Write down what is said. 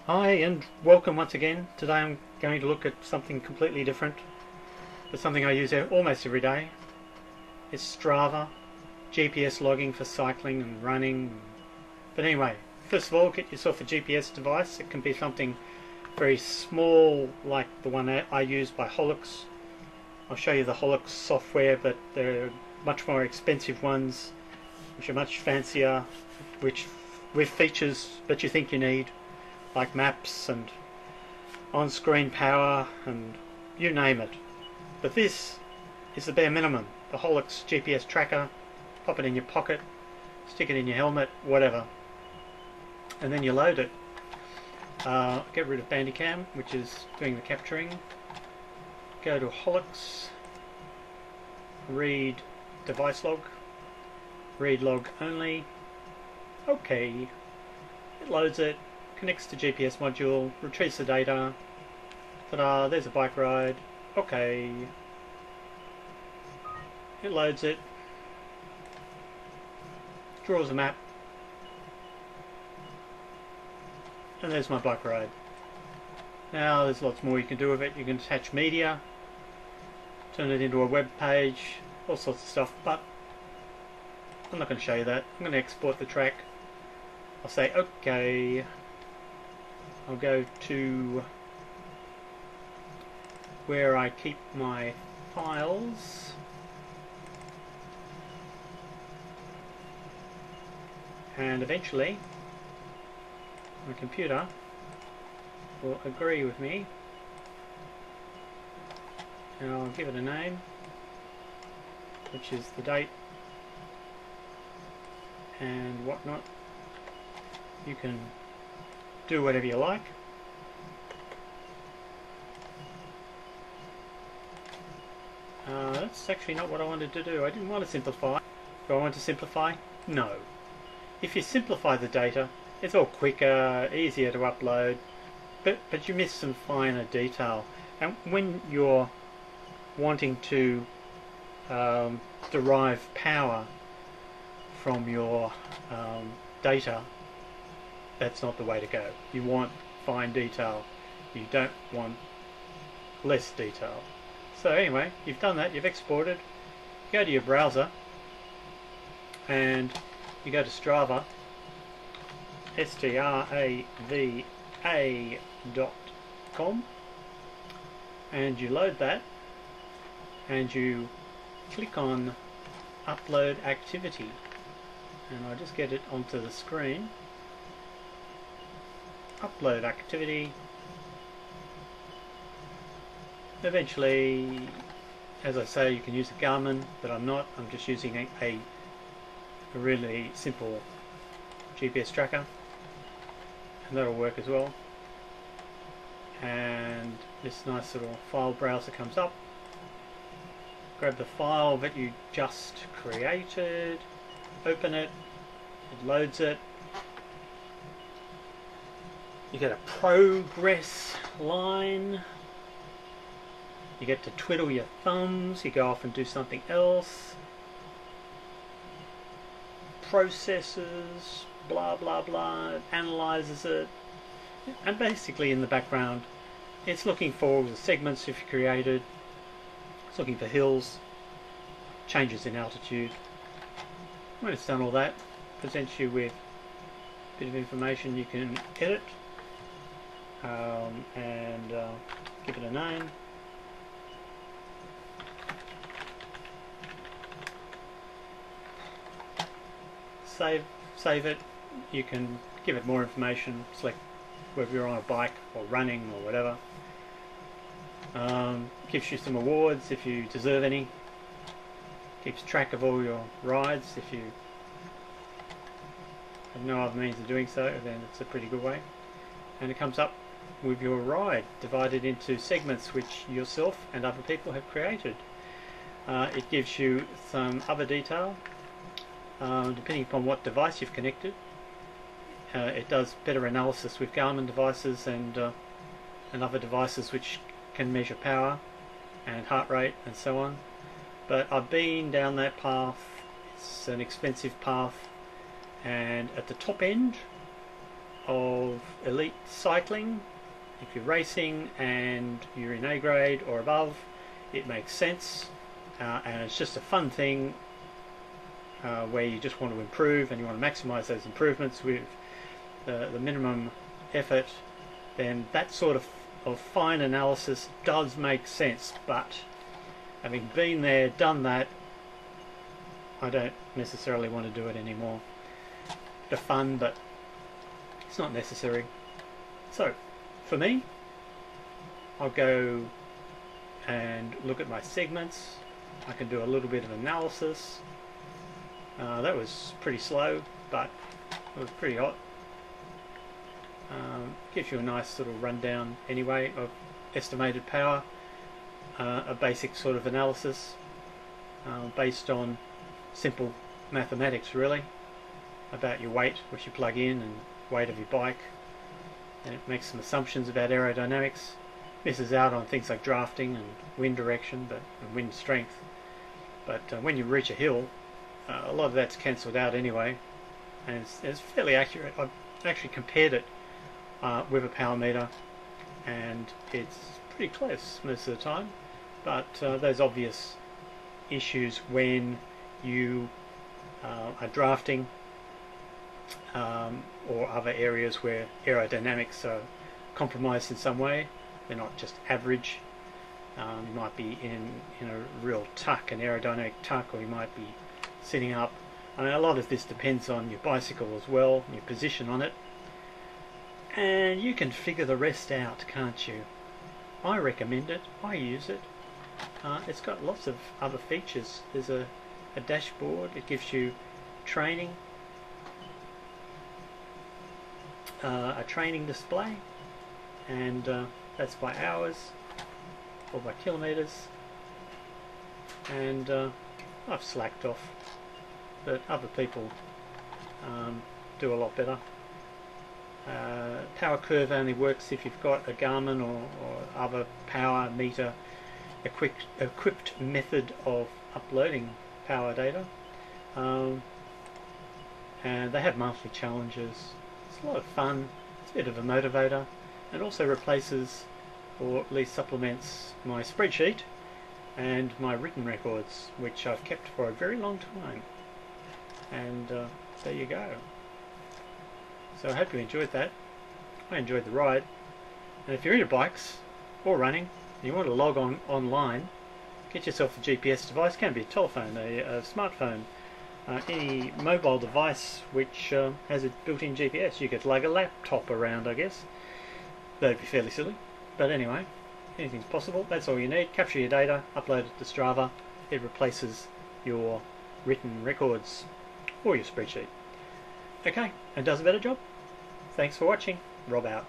Hi and welcome once again. Today I'm going to look at something completely different, but something I use almost every day. It's Strava, GPS logging for cycling and running. But anyway, first of all, get yourself a GPS device. It can be something very small like the one I use by Holux. I'll show you the Holux software, but there are much more expensive ones which are much fancier, which with features that you think you need, like maps and on-screen power and you name it. But this is the bare minimum. The Holux GPS tracker, pop it in your pocket, stick it in your helmet, whatever, and then you load it. Get rid of Bandicam, which is doing the capturing. Go to Holux, read device log, read log only. OK, it loads it, connects to GPS module, retrieves the data. Ta-da, there's a bike ride. OK. It loads it, draws a map, and there's my bike ride. Now there's lots more you can do with it. You can attach media, turn it into a web page, all sorts of stuff, but I'm not going to show you that. I'm going to export the track. I'll say OK. I'll go to where I keep my files, and eventually my computer will agree with me, and I'll give it a name, which is the date and whatnot. You can do whatever you like. That's actually not what I wanted to do. I didn't want to simplify. Do I want to simplify? No. If you simplify the data, it's all quicker, easier to upload, but you miss some finer detail. And when you're wanting to derive power from your data, that's not the way to go. You want fine detail. You don't want less detail. So anyway, you've done that, you've exported. You go to your browser and you go to Strava, strava.com, and you load that and you click on upload activity, and I'll just get it onto the screen. Upload activity. Eventually, as I say, you can use a Garmin, but I'm not. I'm just using a really simple GPS tracker, and that'll work as well. And this nice little file browser comes up. Grab the file that you just created, open it, it loads it. You get a progress line. You get to twiddle your thumbs. You go off and do something else. Processes, blah blah blah. It analyzes it. And basically in the background, it's looking for the segments you've created. It's looking for hills, changes in altitude. When it's done all that, it presents you with a bit of information you can edit. And give it a name. Save it. You can give it more information, select whether you're on a bike or running or whatever. Gives you some awards if you deserve any. Keeps track of all your rides. If you have no other means of doing so, then it's a pretty good way. And it comes up with your ride divided into segments which yourself and other people have created. It gives you some other detail depending upon what device you've connected. It does better analysis with Garmin devices and other devices which can measure power and heart rate and so on. But I've been down that path. It's an expensive path, and at the top end of elite cycling, if you're racing and you're in A grade or above, it makes sense, and it's just a fun thing where you just want to improve and you want to maximize those improvements with the minimum effort. Then that sort of fine analysis does make sense, but having been there, done that, I don't necessarily want to do it anymore. The fun, but it's not necessary. So for me, I'll go and look at my segments. I can do a little bit of analysis. That was pretty slow, but it was pretty hot. Gives you a nice little rundown anyway of estimated power, a basic sort of analysis based on simple mathematics really, about your weight which you plug in and weight of your bike, and it makes some assumptions about aerodynamics, misses out on things like drafting and wind direction and wind strength, but when you reach a hill, a lot of that's cancelled out anyway, and it's fairly accurate. I've actually compared it with a power meter, and it's pretty close most of the time, but those obvious issues when you are drafting or other areas where aerodynamics are compromised in some way, they're not just average. You might be in a real tuck, an aerodynamic tuck, or you might be sitting up. I mean, a lot of this depends on your bicycle as well, your position on it, and you can figure the rest out, can't you? I recommend it, I use it. It's got lots of other features. There's a dashboard, it gives you training, a training display, and that's by hours or by kilometres, and I've slacked off, but other people do a lot better. Power curve only works if you've got a Garmin or other power meter equipped method of uploading power data, and they have monthly challenges. It's a lot of fun, it's a bit of a motivator, and also replaces or at least supplements my spreadsheet and my written records, which I've kept for a very long time. And there you go. So I hope you enjoyed that. I enjoyed the ride. And if you're into bikes or running and you want to log on online, get yourself a GPS device. It can be a telephone, a smartphone, any mobile device which has a built-in GPS. You could lug a laptop around, I guess. That'd be fairly silly, but anyway, anything's possible. That's all you need. Capture your data, upload it to Strava. It replaces your written records or your spreadsheet. Okay, and does a better job. Thanks for watching. Rob out.